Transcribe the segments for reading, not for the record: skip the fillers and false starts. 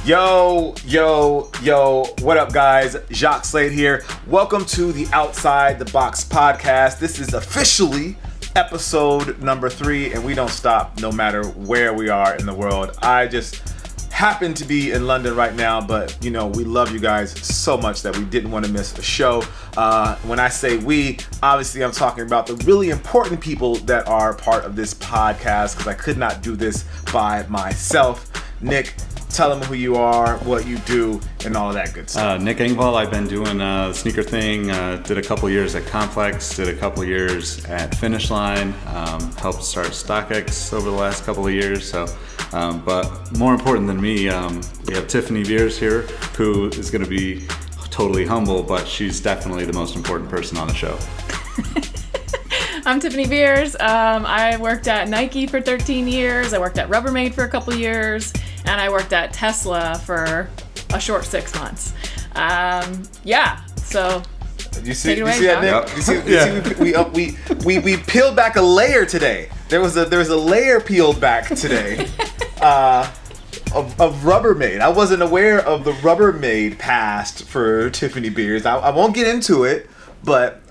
Yo, what up, guys? Jacques Slade here. Welcome to the Outside the Box podcast. This is officially episode number 3, and we don't stop no matter where we are in the world. I just happen to be in London right now, but we love you guys so much that we didn't want to miss a show. When I say we, obviously I'm talking about the really important people that are part of this podcast, because I could not do this by myself. Nick, tell them who you are, what you do, and all of that good stuff. Nick Engvall. I've been doing the sneaker thing. Did a couple years at Complex, did a couple years at Finish Line, helped start StockX over the last couple of years. So, but more important than me, we have Tiffany Beers here, who is going to be totally humble, but she's definitely the most important person on the show. I'm Tiffany Beers. I worked at Nike for 13 years. I worked at Rubbermaid for a couple years. And I worked at Tesla for a short 6 months. So you see that, Nick? Yep. You see, we peeled back a layer today. There was a layer peeled back today of Rubbermaid. I wasn't aware of the Rubbermaid past for Tiffany Beers. I won't get into it, but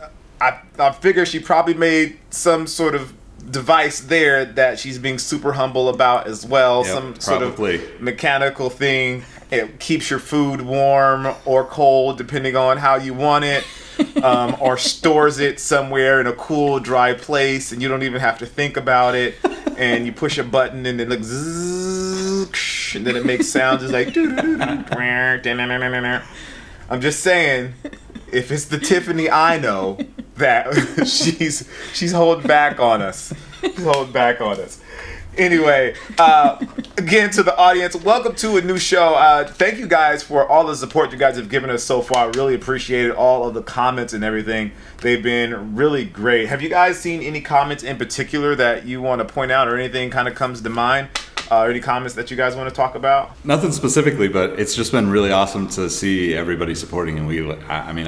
I figure she probably made some sort of device there that she's being super humble about as well. Yep, some probably. Sort of mechanical thing. It keeps your food warm or cold depending on how you want it, or stores it somewhere in a cool, dry place, and you don't even have to think about it. And you push a button and it looks zzz, and then it makes sounds just like I'm just saying, if it's the Tiffany I know, that she's holding back on us. She's holding back on us. Anyway, again, to the audience, welcome to a new show. Thank you guys for all the support you guys have given us so far. Really appreciate it. All of the comments and everything. They've been really great. Have you guys seen any comments in particular that you want to point out, or anything kind of comes to mind? Any comments that you guys want to talk about? Nothing specifically, but it's just been really awesome to see everybody supporting, and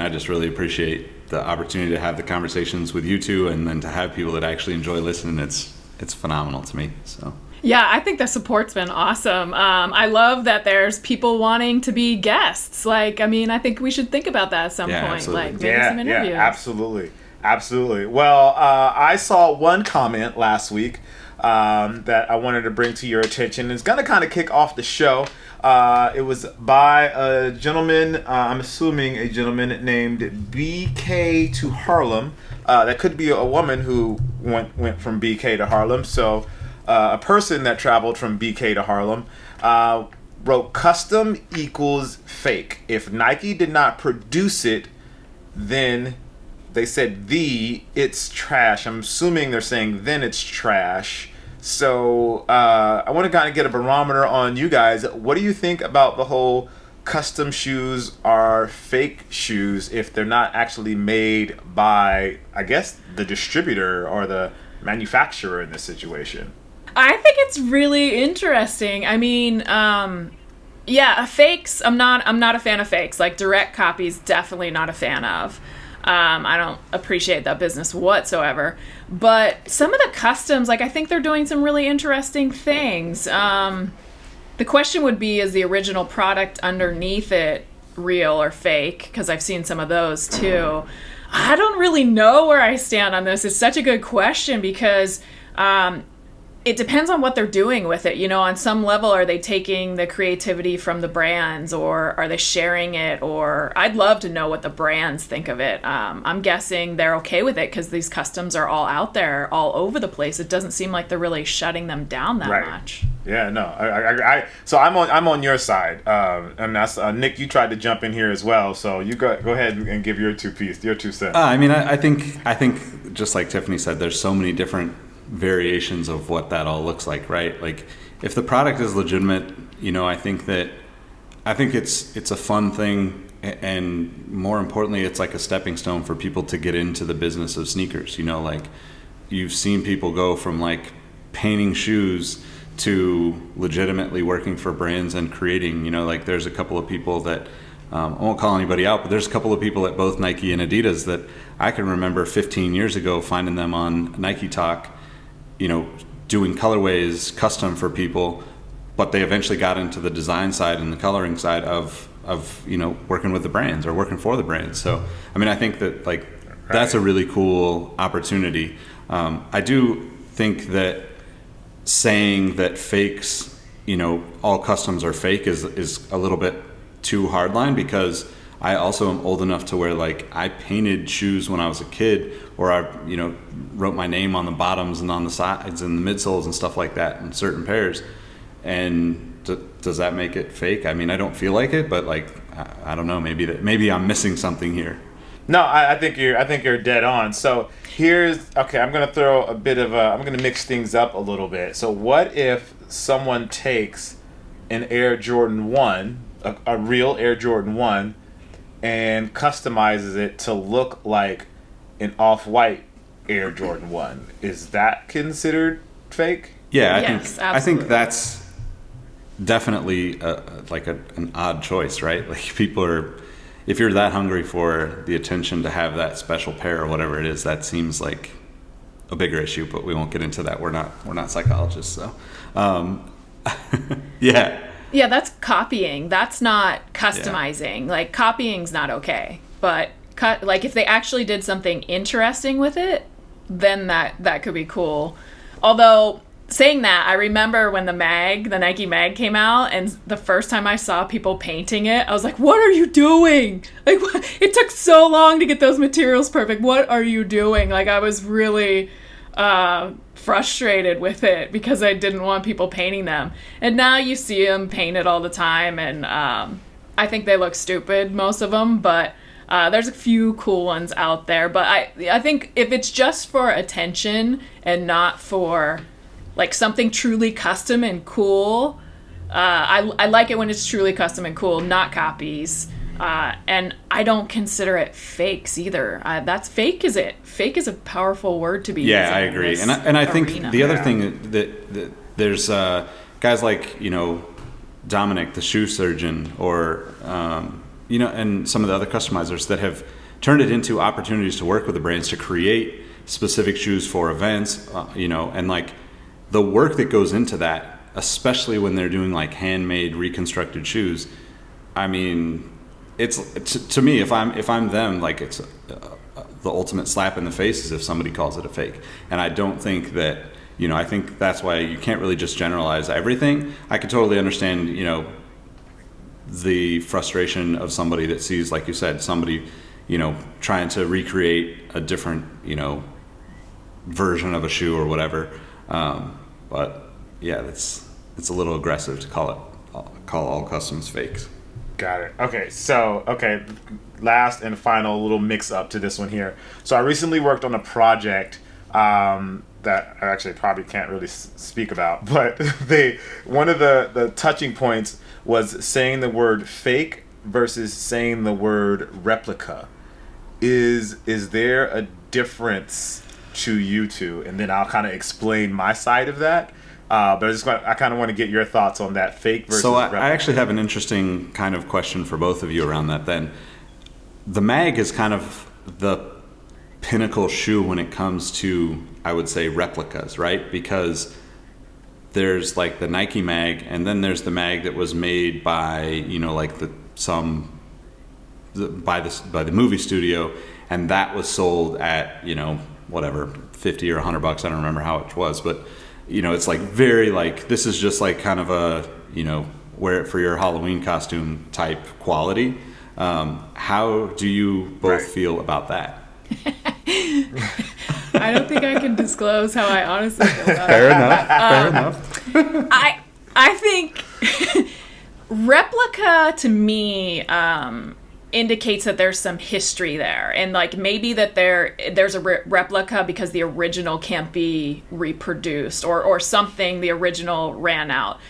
I just really appreciate the opportunity to have the conversations with you two, and then to have people that actually enjoy listening. It's phenomenal to me. So yeah, I think the support's been awesome. I love that there's people wanting to be guests. I think we should think about that at some point. Absolutely. Maybe some interviews. Yeah, absolutely. Well, I saw one comment last week that I wanted to bring to your attention. It's going to kind of kick off the show. It was by a gentleman, I'm assuming a gentleman named BK to Harlem. That could be a woman who went from BK to Harlem. So a person that traveled from BK to Harlem wrote, "Custom equals fake. If Nike did not produce it, then..." They said it's trash. I'm assuming they're saying then it's trash. So I want to kind of get a barometer on you guys. What do you think about the whole custom shoes are fake shoes if they're not actually made by, I guess, the distributor or the manufacturer in this situation? I think it's really interesting. Fakes. I'm not a fan of fakes. Like direct copies, definitely not a fan of. I don't appreciate that business whatsoever. But some of the customs, I think they're doing some really interesting things. The question would be, is the original product underneath it real or fake? Because I've seen some of those too. I don't really know where I stand on this. It's such a good question because it depends on what they're doing with it. On some level, are they taking the creativity from the brands, or are they sharing it? Or I'd love to know what the brands think of it. I'm guessing they're okay with it because these customs are all out there, all over the place. It doesn't seem like they're really shutting them down that much. Yeah, no. So I'm on your side, and that's Nick. You tried to jump in here as well, so you go ahead and give your two cents. I think just like Tiffany said, there's so many different variations of what that all looks like, right? Like if the product is legitimate, I think it's a fun thing, and more importantly, it's like a stepping stone for people to get into the business of sneakers. You've seen people go from painting shoes to legitimately working for brands and creating, there's a couple of people that I won't call anybody out, but there's a couple of people at both Nike and Adidas that I can remember 15 years ago finding them on Nike Talk, doing colorways custom for people but they eventually got into the design side and the coloring side of working with the brands or working for the brands. So I mean, I think that like that's a really cool opportunity. I do think that saying that fakes, all customs are fake is a little bit too hardline, because I also am old enough to where like I painted shoes when I was a kid, or I wrote my name on the bottoms and on the sides and the midsoles and stuff like that in certain pairs. And does that make it fake? I mean, I don't feel like it, but like I don't know, maybe I'm missing something here. No, I think you're dead on. So I'm gonna throw I'm gonna mix things up a little bit. So what if someone takes an Air Jordan 1, a real Air Jordan 1, and customizes it to look like an off-white Air Jordan 1? Is that considered fake? Yeah, Yes, I think that's definitely an odd choice, right? Like if you're that hungry for the attention to have that special pair or whatever it is, that seems like a bigger issue, but we won't get into that. We're not psychologists, so yeah. Yeah, that's copying. That's not customizing. Yeah. Like, copying's not okay. But like if they actually did something interesting with it, then that could be cool. Although, saying that, I remember when the Nike mag came out, and the first time I saw people painting it, I was like, what are you doing? Like, it took so long to get those materials perfect. What are you doing? Like, I was really frustrated with it because I didn't want people painting them. And now you see them painted all the time, and I think they look stupid, most of them, but there's a few cool ones out there. But I think if it's just for attention and not for like something truly custom and cool, I like it when it's truly custom and cool, not copies. And I don't consider it fakes either. That's fake. Is it? Fake is a powerful word to be using. Yeah, I agree. And I think the other thing that there's guys like Dominic, the shoe surgeon, or and some of the other customizers that have turned it into opportunities to work with the brands to create specific shoes for events. And like the work that goes into that, especially when they're doing like handmade reconstructed shoes. I mean, it's to me, if I'm them, like it's the ultimate slap in the face is if somebody calls it a fake. And I don't think that, I think that's why you can't really just generalize everything. I could totally understand, the frustration of somebody that sees, like you said, somebody, trying to recreate a different, version of a shoe or whatever. But yeah, it's a little aggressive to call all customs fakes. Got it. Okay, last and final little mix up to this one here. So I recently worked on a project that I actually probably can't really speak about, but one of the touching points was saying the word fake versus saying the word replica. Is there a difference to you two? And then I'll kind of explain my side of that. But I kind of want to get your thoughts on that fake versus replica. I actually have an interesting kind of question for both of you around that then. The mag is kind of the pinnacle shoe when it comes to, I would say, replicas, right? Because there's like the Nike mag, and then there's the mag that was made by, by the movie studio, and that was sold at, whatever, $50 or $100. I don't remember how it was, but it's like very like, this is just like kind of a, wear it for your Halloween costume type quality. How do you both feel about that? I don't think I can disclose how I honestly feel about Fair it. enough. I think replica to me indicates that there's some history there, and like maybe that there's a replica because the original can't be reproduced or something, the original ran out.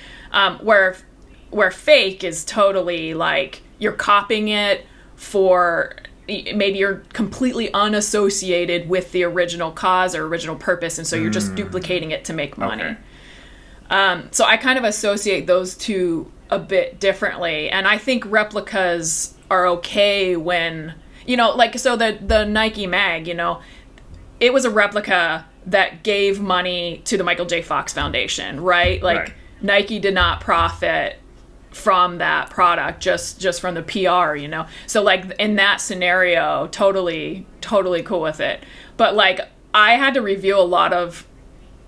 Where fake is totally like you're copying it for, maybe you're completely unassociated with the original cause or original purpose, and so you're just duplicating it to make money. Okay. So I kind of associate those two a bit differently, and I think replicas are okay when, so the Nike mag, it was a replica that gave money to the Michael J. Fox Foundation, right? Like, Nike did not profit from that product, just from the PR, you know? So like in that scenario, totally cool with it. But like I had to review a lot of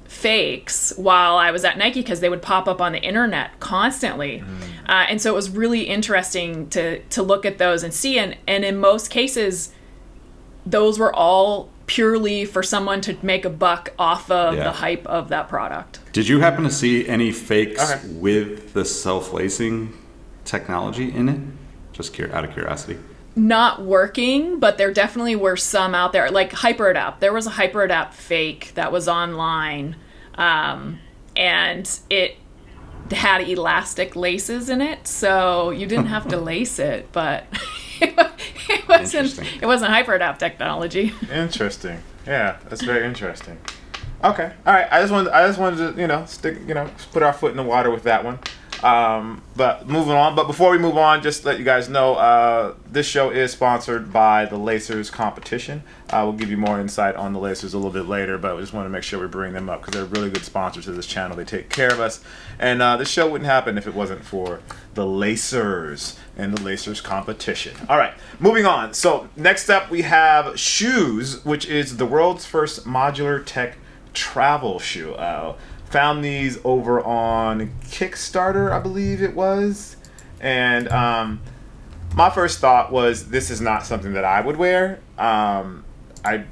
fakes while I was at Nike because they would pop up on the internet constantly. And so it was really interesting to look at those and see. And in most cases, those were all purely for someone to make a buck off of the hype of that product. Did you happen to see any fakes with the self-lacing technology in it? Just out of curiosity. Not working, but there definitely were some out there. Like HyperAdapt. There was a HyperAdapt fake that was online, and it had elastic laces in it, so you didn't have to lace it, but it wasn't HyperAdapt technology. Interesting. Yeah, that's very interesting. Okay. All right. I just wanted to, put our foot in the water with that one. But moving on. But before we move on, just to let you guys know, this show is sponsored by the Lacers competition. We'll give you more insight on the Lacers a little bit later, but we just want to make sure we bring them up because they're really good sponsors to this channel. They take care of us. And this show wouldn't happen if it wasn't for the Lacers and the Lacers competition. All right, moving on. So next up we have shoes, which is the world's first modular tech travel shoe. Found these over on Kickstarter, I believe it was. And my first thought was, this is not something that I would wear. I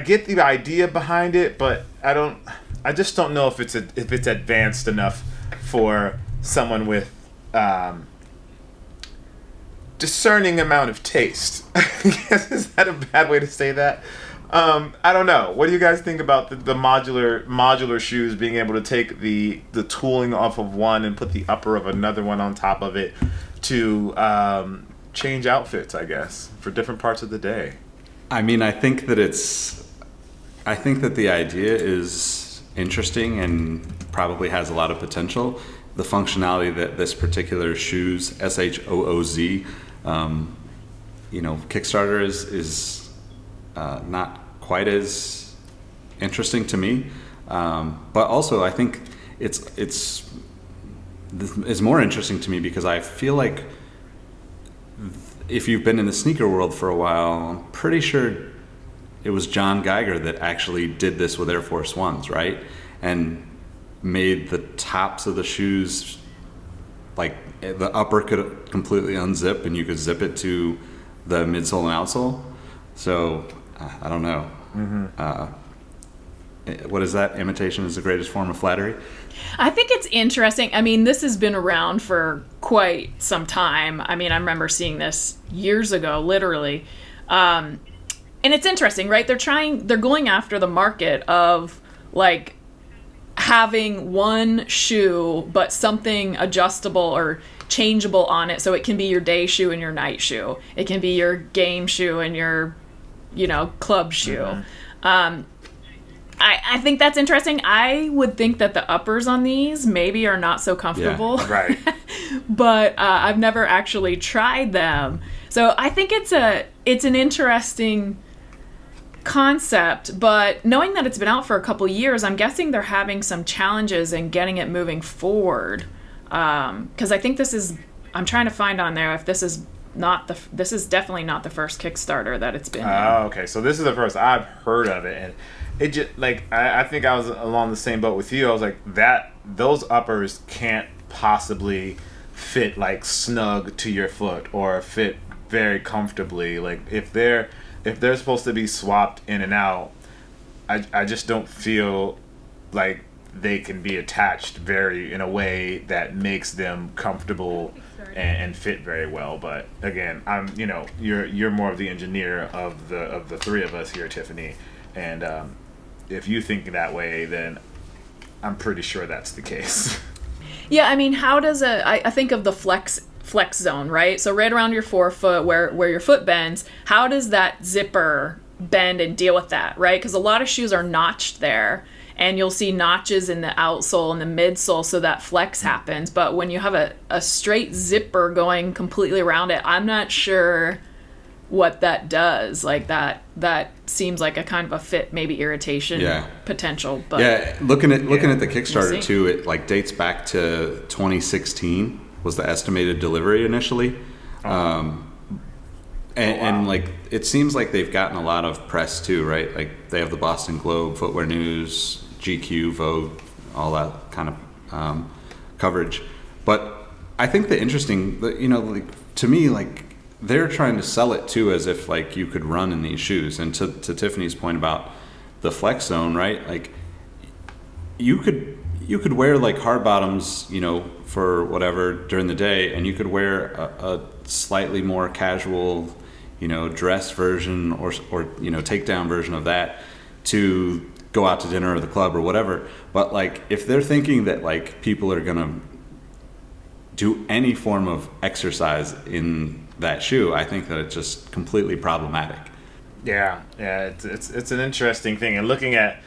get the idea behind it, but I just don't know if it's advanced enough for someone with discerning amount of taste. Is that a bad way to say that? I don't know. What do you guys think about the modular shoes being able to take the tooling off of one and put the upper of another one on top of it to change outfits, I guess, for different parts of the day? I mean, I think that the idea is interesting and probably has a lot of potential. The functionality that this particular shoes, SHOOZ, Kickstarter is not quite as interesting to me, but also I think it's more interesting to me because I feel like if you've been in the sneaker world for a while, I'm pretty sure it was John Geiger that actually did this with Air Force Ones, right? And made the tops of the shoes, like the upper could completely unzip and you could zip it to the midsole and outsole. So I don't know. What is that? Imitation is the greatest form of flattery? I think it's interesting. I mean, this has been around for quite some time. I mean, I remember seeing this years ago, literally. And it's interesting, right? They're going after the market of like having one shoe, but something adjustable or changeable on it. So it can be your day shoe and your night shoe. It can be your game shoe and your, club shoe. I think that's interesting. I would think that the uppers on these maybe are not so comfortable. Yeah, right. But I've never actually tried them. So I think it's an interesting concept, but knowing that it's been out for a couple years, I'm guessing they're having some challenges in getting it moving forward. Because I think I'm trying to find on there if this is definitely not the first Kickstarter that it's been in. Oh, okay. So this is the first I've heard of it, and it just I think I was along the same boat with you. I was like, those uppers can't possibly fit like snug to your foot or fit very comfortably. Like if they're supposed to be swapped in and out, I just don't feel like they can be attached in a way that makes them comfortable and fit very well. But again, you're more of the engineer of the three of us here, Tiffany, and if you think that way, then I'm pretty sure that's the case. Yeah, I mean, how does I think of the flex zone, right? So right around your forefoot where your foot bends, how does that zipper bend and deal with that, right? Because a lot of shoes are notched there, and you'll see notches in the outsole and the midsole, so that flex happens. But when you have a straight zipper going completely around it, I'm not sure what that does. Like that seems like a kind of a fit, maybe irritation potential. But looking at the Kickstarter we'll too, it like dates back to 2016 was the estimated delivery initially. And like it seems like they've gotten a lot of press too, right? Like they have the Boston Globe, Footwear News, GQ, Vogue, all that kind of coverage. But I think the interesting, like to me, like they're trying to sell it too as if like you could run in these shoes. And to Tiffany's point about the flex zone, right? Like you could wear like hard bottoms, for whatever during the day, and you could wear a slightly more casual, dress version or takedown version of that to go out to dinner or the club or whatever. But like if they're thinking that like people are gonna do any form of exercise in that shoe, I think that it's just completely problematic. Yeah, it's an interesting thing, and looking at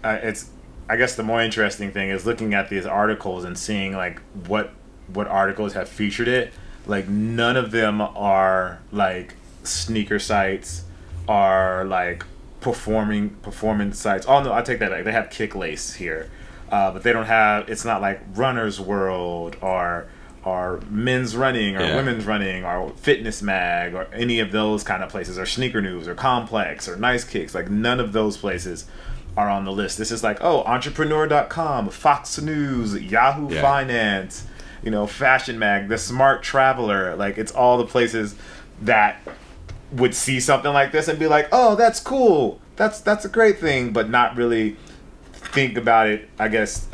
I guess the more interesting thing is looking at these articles and seeing like what articles have featured it. Like none of them are like sneaker sites, are like performance sites. Oh no, I take that back. They have Kick Lace here, but they don't have. It's not like Runner's World or Men's Running or Women's Running or Fitness Mag or any of those kind of places, or Sneaker News or Complex or Nice Kicks. Like none of those places are on the list. This is like, entrepreneur.com, Fox News, Yahoo Finance, Fashion Mag, The Smart Traveler. Like it's all the places that would see something like this and be like, oh, that's cool. That's a great thing, but not really think about it, I guess,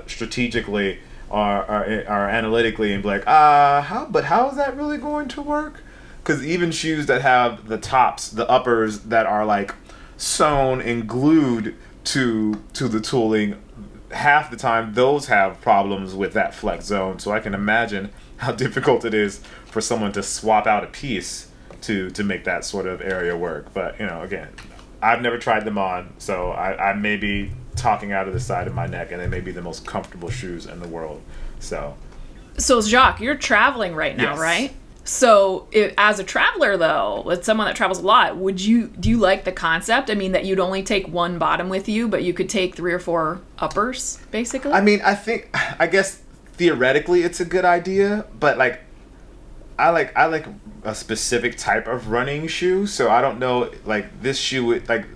strategically or analytically and be like, how is that really going to work? Because even shoes that have the tops, the uppers that are like sewn and glued to the tooling, half the time those have problems with that flex zone. So I can imagine how difficult it is for someone to swap out a piece to make that sort of area work. But again, I've never tried them on, so I may be talking out of the side of my neck, and they may be the most comfortable shoes in the world. So Jacques, you're traveling right now, right? So as a traveler, though, with someone that travels a lot, do you like the concept? I mean, that you'd only take one bottom with you, but you could take 3 or 4 uppers, basically? I mean, I guess theoretically it's a good idea, but like I like a specific type of running shoe, so I don't know, like this shoe would, like,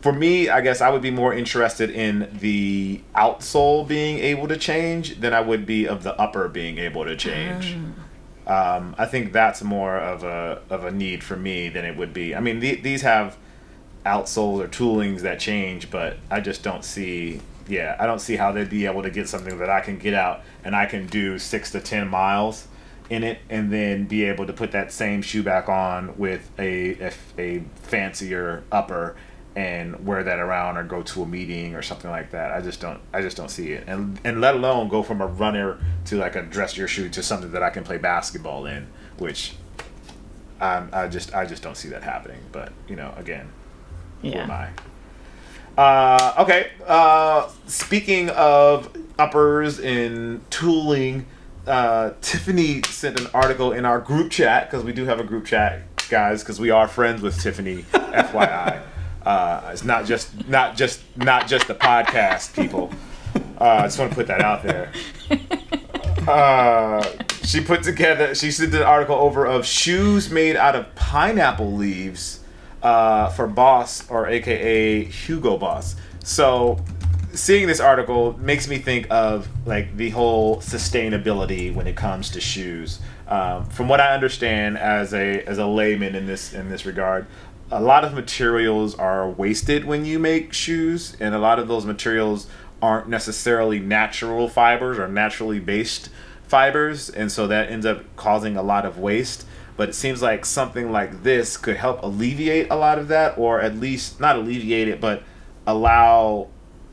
for me, I guess I would be more interested in the outsole being able to change than I would be of the upper being able to change. I think that's more of a need for me than it would be. I mean, these have outsoles or toolings that change, but I just don't see. Yeah, I don't see how they'd be able to get something that I can get out and I can do 6 to 10 miles in it, and then be able to put that same shoe back on with a fancier upper and wear that around or go to a meeting or something like that. I just don't see it, and let alone go from a runner to like a dressier shoe to something that I can play basketball in, which I just don't see that happening. But again, who am I? Okay. Speaking of uppers and tooling, Tiffany sent an article in our group chat, because we do have a group chat, guys, because we are friends with Tiffany. FYI. It's not just the podcast, people. I just want to put that out there. She sent an article over of shoes made out of pineapple leaves for Boss, or AKA Hugo Boss. So seeing this article makes me think of like the whole sustainability when it comes to shoes. From what I understand as a layman in this regard, a lot of materials are wasted when you make shoes, and a lot of those materials aren't necessarily natural fibers or naturally based fibers, and so that ends up causing a lot of waste. But it seems like something like this could help alleviate a lot of that, or at least not alleviate it, but allow,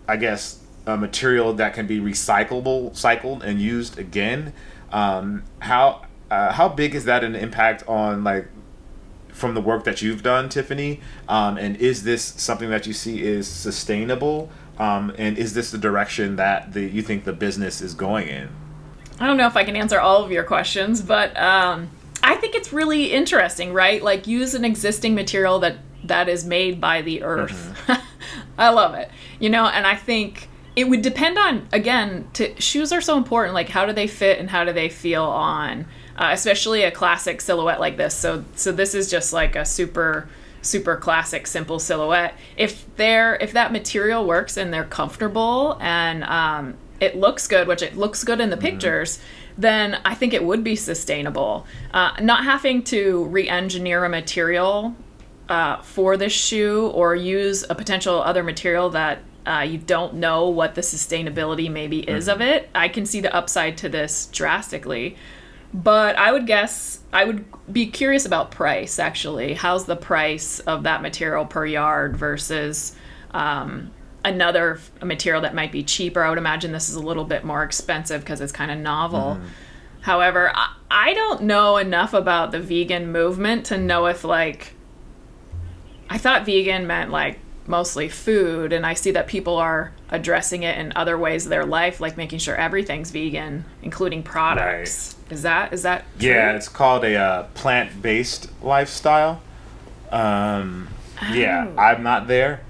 I guess, a material that can be cycled and used again. How big is that an impact on, like, from the work that you've done, Tiffany? And is this something that you see is sustainable? And is this the direction that you think the business is going in? I don't know if I can answer all of your questions, but I I think it's really interesting, right? Like, use an existing material that is made by the earth. I love it. And I think it would depend on, again, shoes are so important. Like, how do they fit and how do they feel on, especially a classic silhouette like this. So this is just like a super, super classic, simple silhouette. If that material works and they're comfortable and it looks good, which it looks good in the pictures, then I think it would be sustainable. Not having to re-engineer a material for this shoe or use a potential other material that you don't know what the sustainability maybe is of it. I can see the upside to this drastically. But I would be curious about price, actually. How's the price of that material per yard versus another material that might be cheaper? I would imagine this is a little bit more expensive because it's kind of novel. However, I don't know enough about the vegan movement to know if, like, I thought vegan meant, like, mostly food, and I see that people are addressing it in other ways of their life, like making sure everything's vegan, including products. Right. Is that true? Yeah, it's called a plant-based lifestyle. Yeah, I'm not there.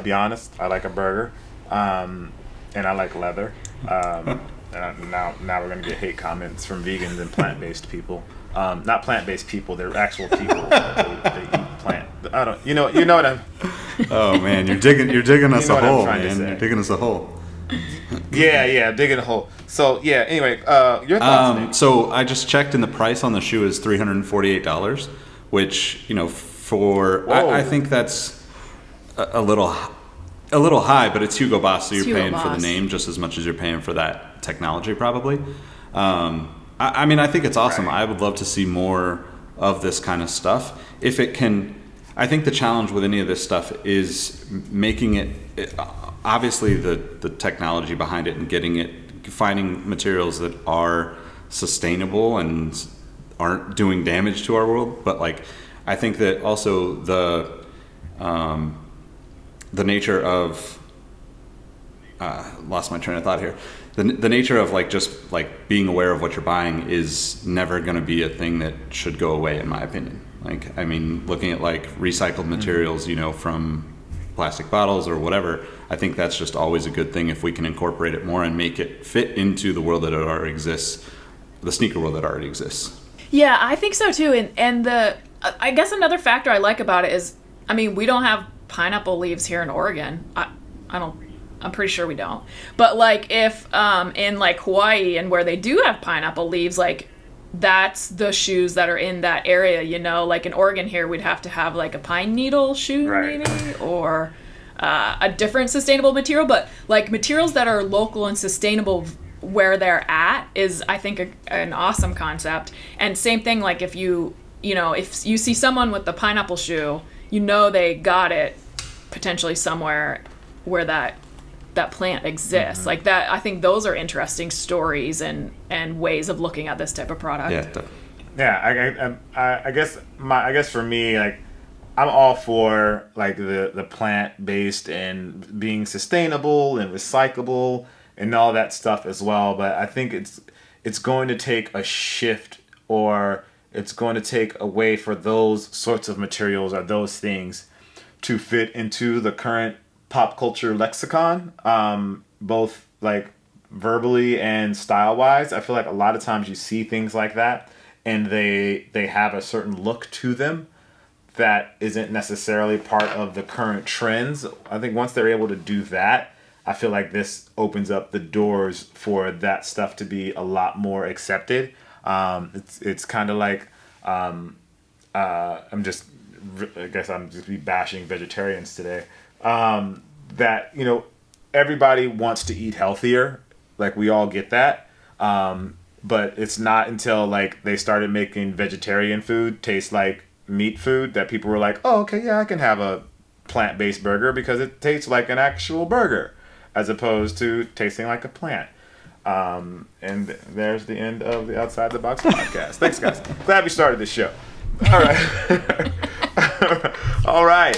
Be honest, I like a burger, and I like leather. And now we're gonna get hate comments from vegans and plant-based people. Not plant-based people; they're actual people. They eat plant. I don't. You know what I'm. Oh man, you're digging us a hole, man. You're digging us a hole. Yeah, digging a hole. So yeah. Anyway, your thoughts. Nate? So I just checked, and the price on the shoe is $348, which I think that's a little high, but it's Hugo Boss, so you're paying for the name just as much as you're paying for that technology, probably. I mean, I think it's awesome. Right. I would love to see more of this kind of stuff. If it can, I think the challenge with any of this stuff is making it obviously the technology behind it and finding materials that are sustainable and aren't doing damage to our world. But like, I think that also the nature of lost my train of thought here. The nature of like just like being aware of what you're buying is never going to be a thing that should go away, in my opinion. Like, I mean, looking at like recycled materials, from plastic bottles or whatever, I think that's just always a good thing if we can incorporate it more and make it fit into the world that it already exists, the sneaker world that already exists. Yeah, I think so too. And I guess another factor I like about it is, I mean, we don't have pineapple leaves here in Oregon. I'm pretty sure we don't. But like if in like Hawaii and where they do have pineapple leaves, like that's the shoes that are in that area, like in Oregon here, we'd have to have like a pine needle shoe maybe, or a different sustainable material. But like materials that are local and sustainable where they're at is, I think, an awesome concept. And same thing, like if you see someone with the pineapple shoe, they got it potentially somewhere where that plant exists. Like that, I think those are interesting stories and ways of looking at this type of product. I guess for me, like, I'm all for like the plant-based and being sustainable and recyclable and all that stuff as well. But I think it's going to take a shift, or it's going to take a way for those sorts of materials or those things to fit into the current pop culture lexicon, both like verbally and style wise. I feel like a lot of times you see things like that and they have a certain look to them that isn't necessarily part of the current trends. I think once they're able to do that, I feel like this opens up the doors for that stuff to be a lot more accepted. It's kind of like I guess I'm just be bashing vegetarians today. That everybody wants to eat healthier, like we all get that, but it's not until like they started making vegetarian food taste like meat food that people were like, oh, okay, yeah, I can have a plant-based burger because it tastes like an actual burger as opposed to tasting like a plant. And there's the end of the Outside the Box podcast. Thanks, guys. Glad we started this show. All right. All right.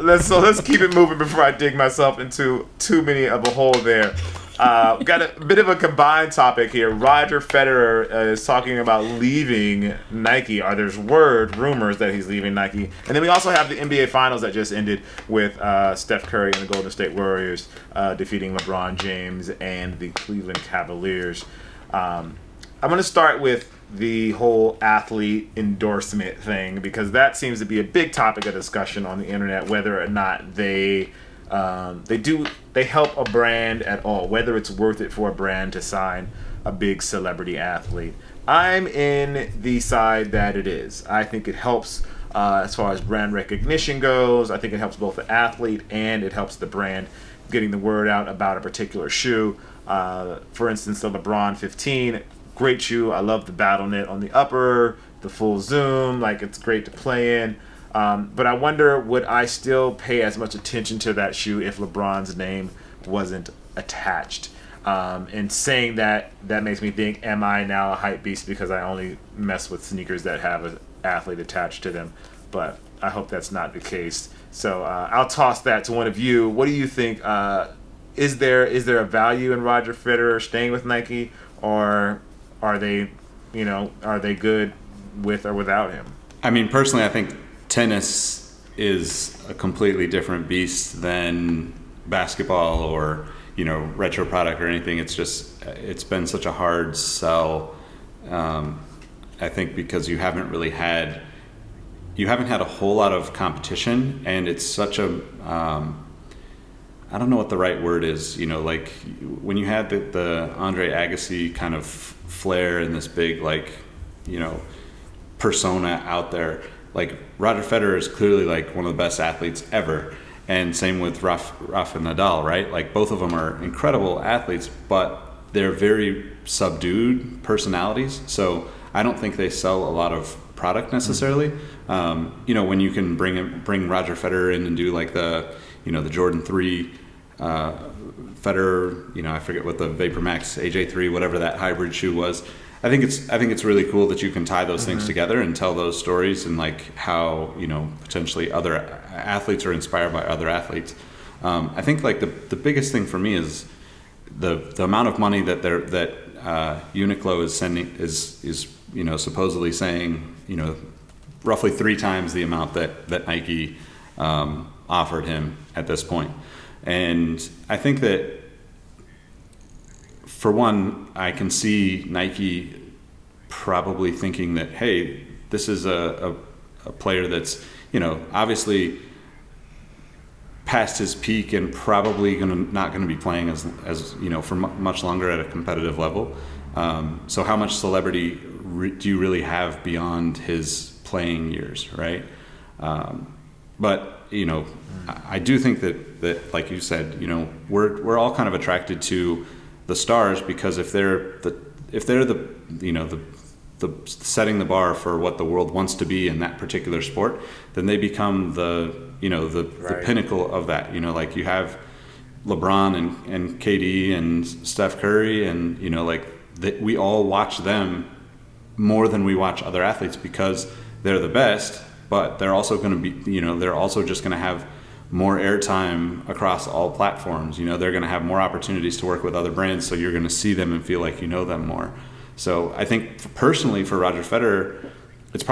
Let's keep it moving before I dig myself into too many of a hole there. Got a bit of a combined topic here. Roger Federer is talking about leaving Nike, or there's rumors that he's leaving Nike. And then we also have the NBA Finals that just ended with Steph Curry and the Golden State Warriors defeating LeBron James and the Cleveland Cavaliers. I'm going to start with the whole athlete endorsement thing, because that seems to be a big topic of discussion on the internet, whether or not they help a brand at all, whether it's worth it for a brand to sign a big celebrity athlete. I'm in the side that it is. I think it helps as far as brand recognition goes. I think it helps both the athlete and it helps the brand getting the word out about a particular shoe. For instance, the LeBron 15, great shoe. I love the battle knit on the upper, the full zoom. Like, it's great to play in. But I wonder, would I still pay as much attention to that shoe if LeBron's name wasn't attached? And saying that makes me think, am I now a hype beast because I only mess with sneakers that have an athlete attached to them? But I hope that's not the case. So I'll toss that to one of you. What do you think? Is there a value in Roger Federer staying with Nike, or are they good with or without him? I mean, personally, I think tennis is a completely different beast than basketball or, retro product or anything. It's been such a hard sell, I think, because you haven't had a whole lot of competition, and it's such a, I don't know what the right word is, like when you had the Andre Agassi kind of flair and this big, persona out there. Like, Roger Federer is clearly like one of the best athletes ever, and same with Rafa Nadal, right? Like, both of them are incredible athletes, but they're very subdued personalities. So I don't think they sell a lot of product necessarily. When you can bring Roger Federer in and do like the Jordan 3 Federer, I forget what the Vapor Max AJ3, whatever that hybrid shoe was. I think it's really cool that you can tie those things together and tell those stories, and like how potentially other athletes are inspired by other athletes. I think like the biggest thing for me is the amount of money that Uniqlo is sending is supposedly saying roughly 3 times the amount that Nike offered him at this point. And I think that, for one, I can see Nike probably thinking that, hey, this is a player that's, obviously past his peak and probably not going to be playing as for much longer at a competitive level. So how much celebrity do you really have beyond his playing years, right? But I do think that like you said, we're all kind of attracted to the stars, because if they're the setting the bar for what the world wants to be in that particular sport, then they become the pinnacle of that. Like, you have LeBron and KD and Steph Curry, and we all watch them more than we watch other athletes, because they're the best, but they're also going to be, they're also just going to have more airtime across all platforms. They're going to have more opportunities to work with other brands, so you're going to see them and feel like you know them more. So I think personally for Roger Federer, it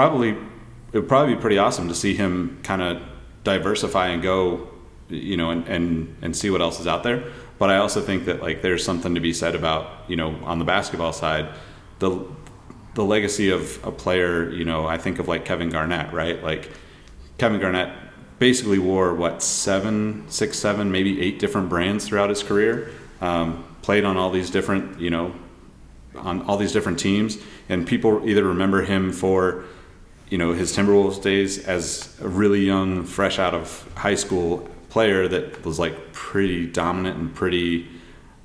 would probably be pretty awesome to see him kind of diversify and go, and see what else is out there. But I also think that like there's something to be said about, on the basketball side, the legacy of a player. I think of like Kevin Garnett, right? Like, Kevin Garnett basically wore 7, maybe 8 different brands throughout his career. Played on all these different, on all these different teams, and people either remember him for, his Timberwolves days as a really young, fresh out of high school player that was like pretty dominant and pretty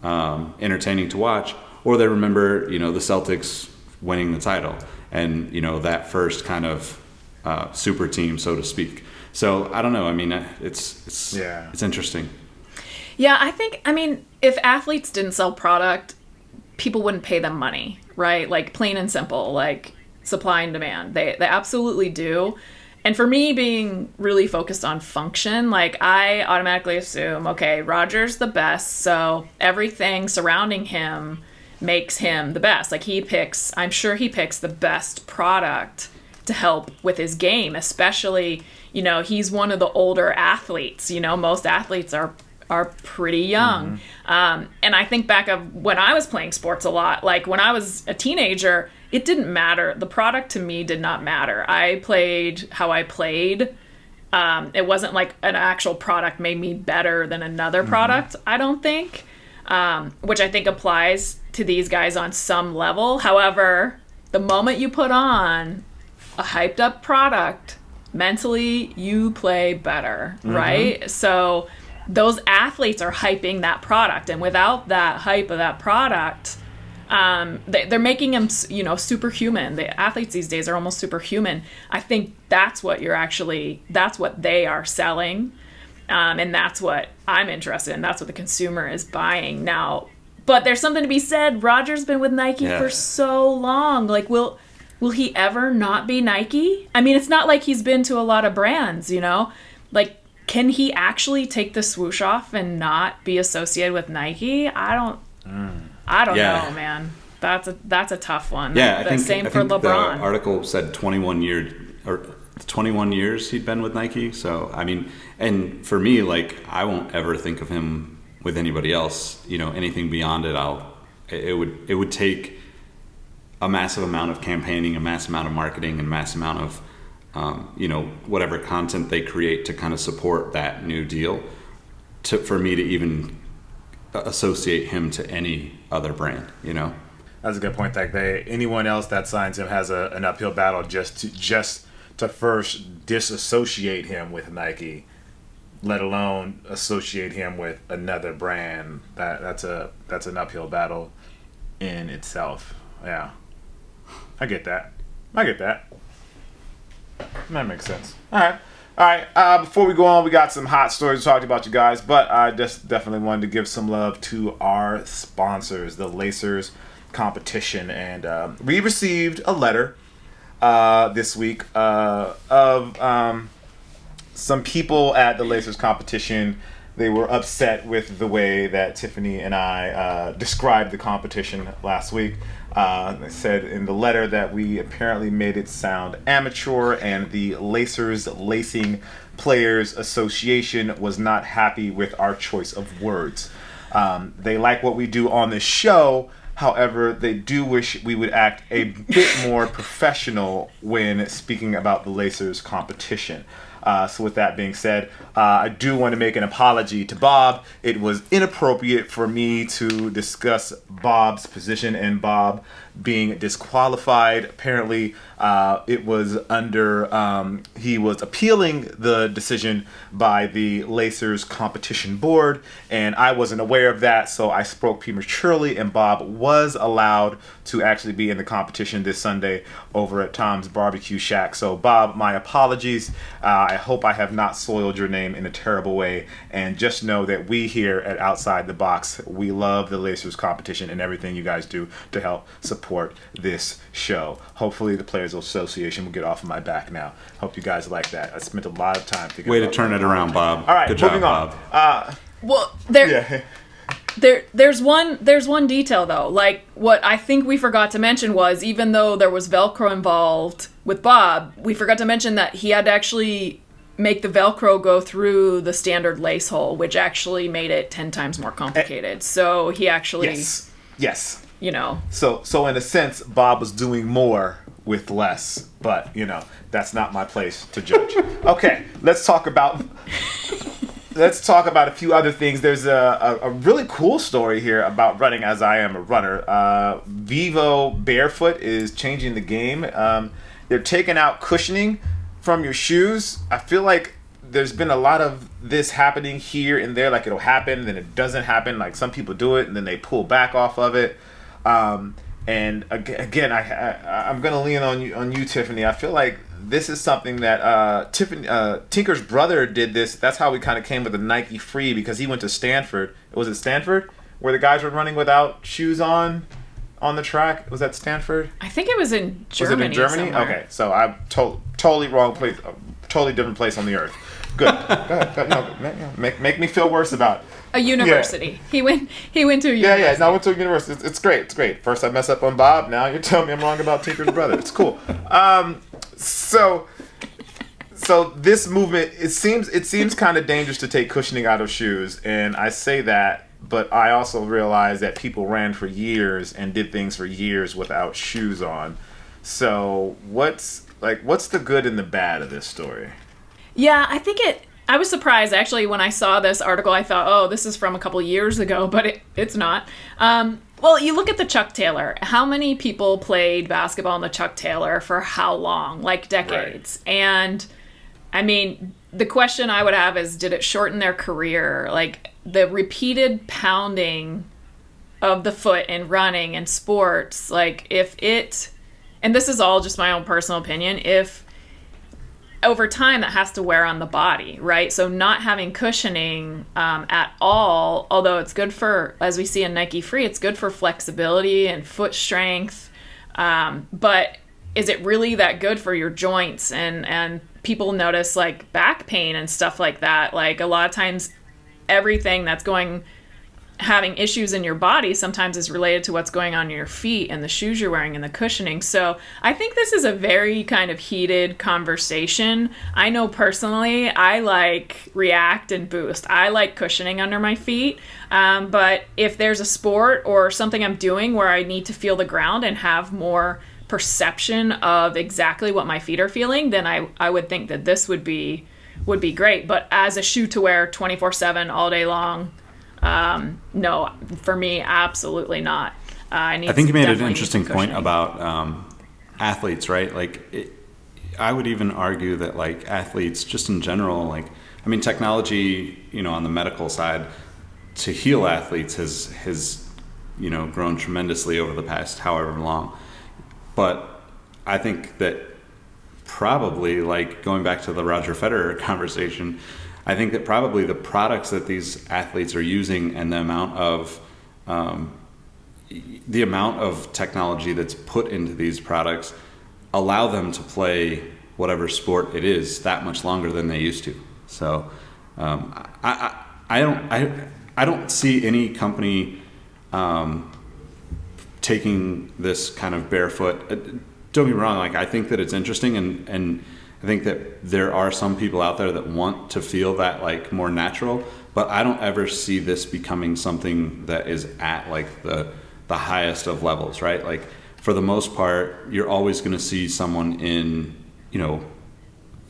entertaining to watch, or they remember, the Celtics winning the title and, that first kind of super team, so to speak. So I don't know. I mean, it's interesting. Yeah, I mean, if athletes didn't sell product, people wouldn't pay them money, right? Like, plain and simple, like supply and demand. They absolutely do. And for me, being really focused on function, like I automatically assume, okay, Roger's the best, so everything surrounding him makes him the best. Like I'm sure he picks the best product to help with his game, especially, he's one of the older athletes. Most athletes are pretty young. And I think back of when I was playing sports a lot, like when I was a teenager, it didn't matter. The product to me did not matter. I played how I played. It wasn't like an actual product made me better than another product, I don't think, which I think applies to these guys on some level. However, the moment you put on a hyped up product, mentally you play better, right? So those athletes are hyping that product, and without that hype of that product, they're making them, superhuman. The athletes these days are almost superhuman. I think that's what that's what they are selling. And that's what I'm interested in. That's what the consumer is buying now. But there's something to be said. Roger's been with Nike for so long. Like, will he ever not be Nike? I mean, it's not like he's been to a lot of brands, Like, can he actually take the swoosh off and not be associated with Nike? I don't know, man. That's a tough one. Yeah, I think for LeBron. The article said 21 years he'd been with Nike. So, I mean, and for me, like, I won't ever think of him with anybody else. Anything beyond it, it would take a massive amount of campaigning, a massive amount of marketing, and a massive amount of whatever content they create to kind of support that new deal for me to even associate him to any other brand, That's a good point. Like anyone else that signs him has an uphill battle just to first disassociate him with Nike, let alone associate him with another brand. That's an uphill battle in itself. Yeah, I get that. That makes sense. All right. Before we go on, we got some hot stories to talk about, you guys. But I just definitely wanted to give some love to our sponsors, the Lacers competition, and we received a letter this week of some people at the Lacers competition. They were upset with the way that Tiffany and I described the competition last week. They said in the letter that we apparently made it sound amateur, and the Lacers Lacing Players Association was not happy with our choice of words. They like what we do on this show. However, they do wish we would act a bit more professional when speaking about the Lacers competition. So with that being said, I do want to make an apology to Bob. It was inappropriate for me to discuss Bob's position and Bob being disqualified. Apparently, it was under, he was appealing the decision by the Lacers competition board, and I wasn't aware of that, so I spoke prematurely, and Bob was allowed to actually be in the competition this Sunday over at Tom's Barbecue Shack. So Bob, my apologies. I hope I have not soiled your name in a terrible way, and just know that we here at Outside the Box, we love the Lacers competition and everything you guys do to help support this show. Hopefully the Players Association will get off of my back now. Hope you guys like that. I spent a lot of time thinking Way to turn it around, Bob. All right, Good moving job, on. Well, Yeah. There's one detail though. Like what I think we forgot to mention was, even though there was Velcro involved with Bob, we forgot to mention that he had to actually make the Velcro go through the standard lace hole, which actually made it 10 times more complicated. So he actually, yes, So in a sense, Bob was doing more with less, but that's not my place to judge. Okay, let's talk about a few other things. There's a really cool story here about running, as I am a runner. Vivo Barefoot is changing the game. They're taking out cushioning from your shoes. I feel like there's been a lot of this happening here and there. Like it'll happen, then it doesn't happen. Like some people do it and then they pull back off of it. And again, I'm gonna lean on you, Tiffany. I feel like this is something that Tinker's brother did this. That's how we kind of came with the Nike Free, because he went to Stanford. Was it Stanford where the guys were running without shoes on the track? Was that Stanford? I think it was in Germany. Was it in Germany? Somewhere. Okay, so I'm totally wrong place. totally different place on the earth. Good. Go ahead. No, make me feel worse about it. A university. Yeah. He went to a university. Yeah. No, I went to a university. It's great. It's great. First I mess up on Bob. Now you're telling me I'm wrong about Tinker's brother. It's cool. So this movement, it seems kind of dangerous to take cushioning out of shoes, and I say that, but I also realize that people ran for years and did things for years without shoes on. So what's the good and the bad of this story? Yeah, I was surprised actually when I saw this article. I thought, oh, this is from a couple years ago, but it's not. Well, you look at the Chuck Taylor. How many people played basketball in the Chuck Taylor for how long? Like decades. Right. And I mean, the question I would have is, did it shorten their career? Like the repeated pounding of the foot in running and sports, like and this is all just my own personal opinion, if over time that has to wear on the body, right? So not having cushioning at all, although it's good for, as we see in Nike Free, it's good for flexibility and foot strength. But is it really that good for your joints? And people notice like back pain and stuff like that. Like a lot of times everything that's having issues in your body sometimes is related to what's going on in your feet and the shoes you're wearing and the cushioning. So I think this is a very kind of heated conversation. I know personally I like React and Boost. I like cushioning under my feet. But if there's a sport or something I'm doing where I need to feel the ground and have more perception of exactly what my feet are feeling, then I would think that this would be great. But as a shoe to wear 24/7 all day long, no, for me, absolutely not. I think you made an interesting point about athletes, right? Like, I would even argue that like athletes, just in general, like, I mean, technology, on the medical side, to heal athletes has grown tremendously over the past however long. But I think that probably, like going back to the Roger Federer conversation, I think that probably the products that these athletes are using and the amount of technology that's put into these products allow them to play whatever sport it is that much longer than they used to. So I don't see any company taking this kind of barefoot. Don't get me wrong, like I think that it's interesting and I think that there are some people out there that want to feel that like more natural, but I don't ever see this becoming something that is at like the highest of levels, right? Like for the most part, you're always going to see someone in,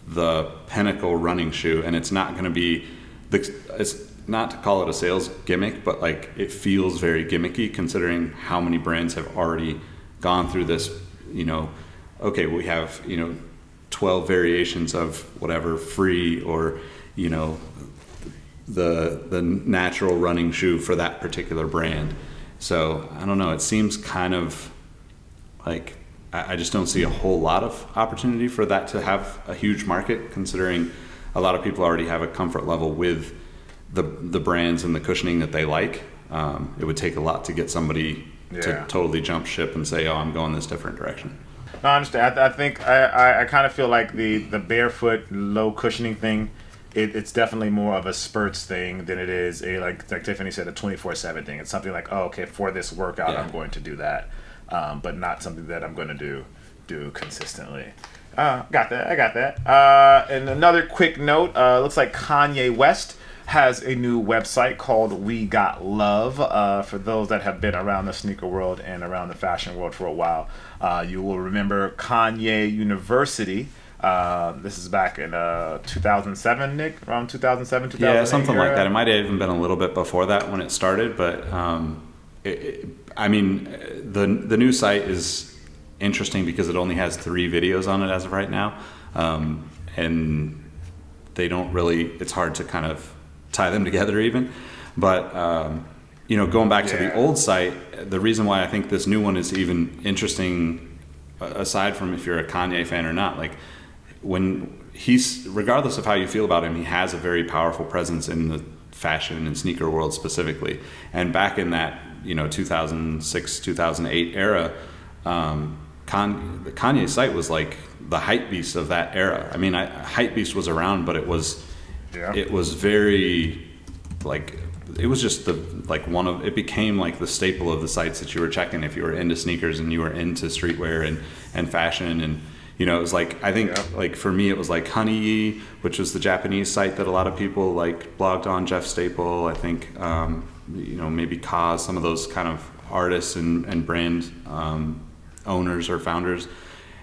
the pinnacle running shoe, and it's not going to be it's not to call it a sales gimmick, but like it feels very gimmicky considering how many brands have already gone through this, okay, we have, 12 variations of whatever free or the natural running shoe for that particular brand. So I don't know, it seems kind of like I just don't see a whole lot of opportunity for that to have a huge market, considering a lot of people already have a comfort level with the brands and the cushioning that they like. It would take a lot to get somebody to totally jump ship and say, oh, I'm going this different direction. No, I understand. I think I kind of feel like the barefoot low cushioning thing, it's definitely more of a spurts thing than it is like Tiffany said, a 24/7 thing. It's something like, oh, okay, for this workout, I'm going to do that, but not something that I'm going to do consistently. I got that. And another quick note, looks like Kanye West has a new website called We Got Love. For those that have been around the sneaker world and around the fashion world for a while, you will remember Kanye University. This is back in 2007, Nick, around 2007, 2008. Yeah, something like that. It might have even been a little bit before that when it started, but I mean, the new site is interesting because it only has 3 videos on it as of right now, and they don't really. It's hard to kind of tie them together even, but going back to the old site, the reason why I think this new one is even interesting, aside from if you're a Kanye fan or not, like when he's, regardless of how you feel about him, he has a very powerful presence in the fashion and sneaker world specifically. And back in that 2006 2008 era, Kanye site was like the hype beast of that era. I mean, hype beast was around, but it was very like, it was just it became like the staple of the sites that you were checking if you were into sneakers and you were into streetwear and fashion. And you know, it was like, I think like for me it was like Honey, which was the Japanese site that a lot of people like blogged on. Jeff Staple, I think, you know, maybe Kaz, some of those kind of artists and brand owners or founders.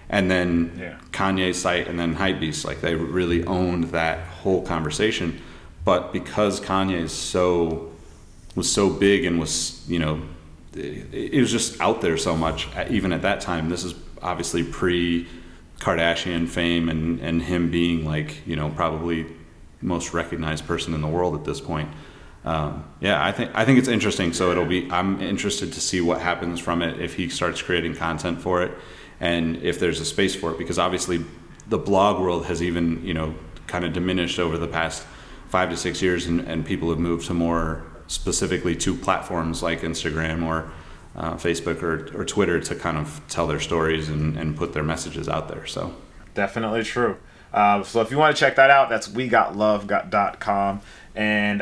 And then Kanye's site, and then Hypebeast, like they really owned that whole conversation. But because Kanye was so big and was, you know, it was just out there so much, even at that time. This is obviously pre-Kardashian fame and him being like, you know, probably most recognized person in the world at this point. I think it's interesting. So I'm interested to see what happens from it if he starts creating content for it, and if there's a space for it, because obviously the blog world has even, you know, kind of diminished over the past 5 to 6 years, and people have moved to more specifically to platforms like Instagram or Facebook or Twitter to kind of tell their stories and put their messages out there. So definitely true. So if you want to check that out, that's wegotlove.com. And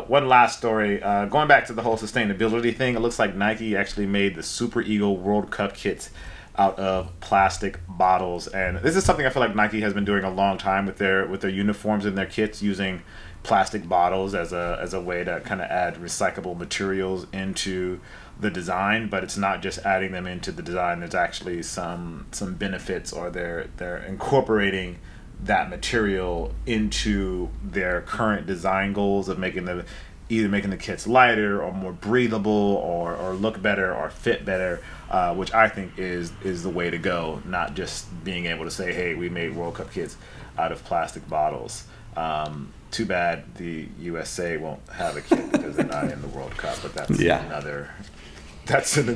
one last story, going back to the whole sustainability thing, it looks like Nike actually made the Super Eagle World Cup kits out of plastic bottles. And this is something I feel like Nike has been doing a long time with their uniforms and their kits, using plastic bottles as a way to kind of add recyclable materials into the design. But it's not just adding them into the design, there's actually some benefits, or they're incorporating that material into their current design goals of either making the kits lighter or more breathable or look better or fit better, which I think is the way to go, not just being able to say, hey, we made World Cup kits out of plastic bottles. Too bad the USA won't have a kit because they're not in the World Cup, but that's an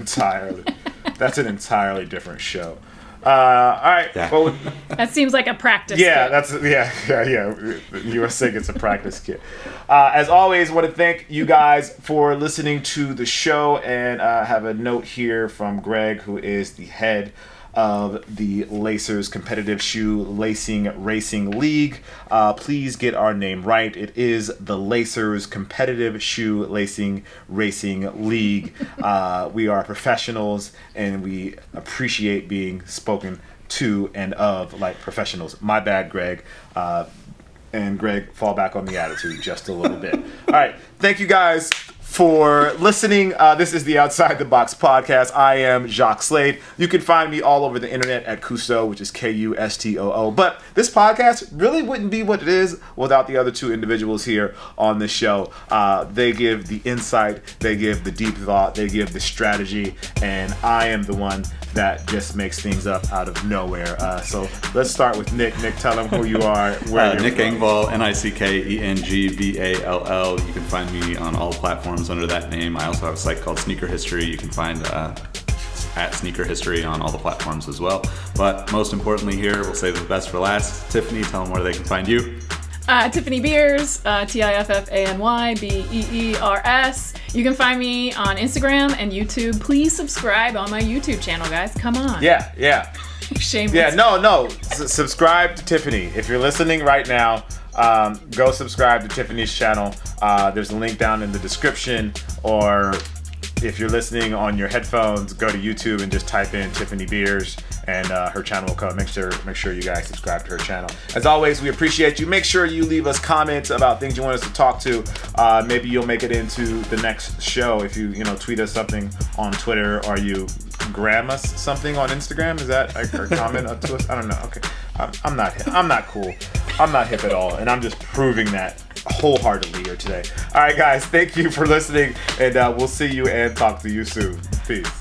entirely different show. All right. Yeah. Well, that seems like a practice kit. The USA gets a practice kit. As always, want to thank you guys for listening to the show, and have a note here from Greg, who is the head of the Lacers Competitive Shoe Lacing Racing League. Please get our name right. It is the Lacers Competitive Shoe Lacing Racing League. We are professionals, and we appreciate being spoken to and of like professionals. My bad, Greg. And Greg, fall back on the attitude just a little bit. All right. Thank you guys for listening. This is the Outside the Box podcast. I am Jacques Slade. You can find me all over the internet at Kusto, which is Kustoo. But this podcast really wouldn't be what it is without the other two individuals here on the show. They give the insight, they give the deep thought, they give the strategy, and I am the one that just makes things up out of nowhere. So let's start with Nick. Nick, tell them who you are, where you're Nick from. Engvall, Nickengvall. You can find me on all platforms under that name. I also have a site called Sneaker History. You can find at Sneaker History on all the platforms as well. But most importantly here, we'll save the best for last. Tiffany, tell them where they can find you. Tiffany Beers, Tiffany Beers. You can find me on Instagram and YouTube. Please subscribe on my YouTube channel, guys. Come on. Yeah. Shameless. Yeah, no. Subscribe to Tiffany. If you're listening right now, go subscribe to Tiffany's channel. There's a link down in the description, or if you're listening on your headphones, go to YouTube and just type in Tiffany Beers, and her channel will come. Make sure you guys subscribe to her channel. As always, we appreciate you. Make sure you leave us comments about things you want us to talk to. Maybe you'll make it into the next show if you tweet us something on Twitter, or you gram us something on Instagram. Is that a comment to us? I don't know. Okay, I'm not cool. I'm not hip at all, and I'm just proving that wholeheartedly here today. All right, guys, thank you for listening, and we'll see you and talk to you soon. Peace.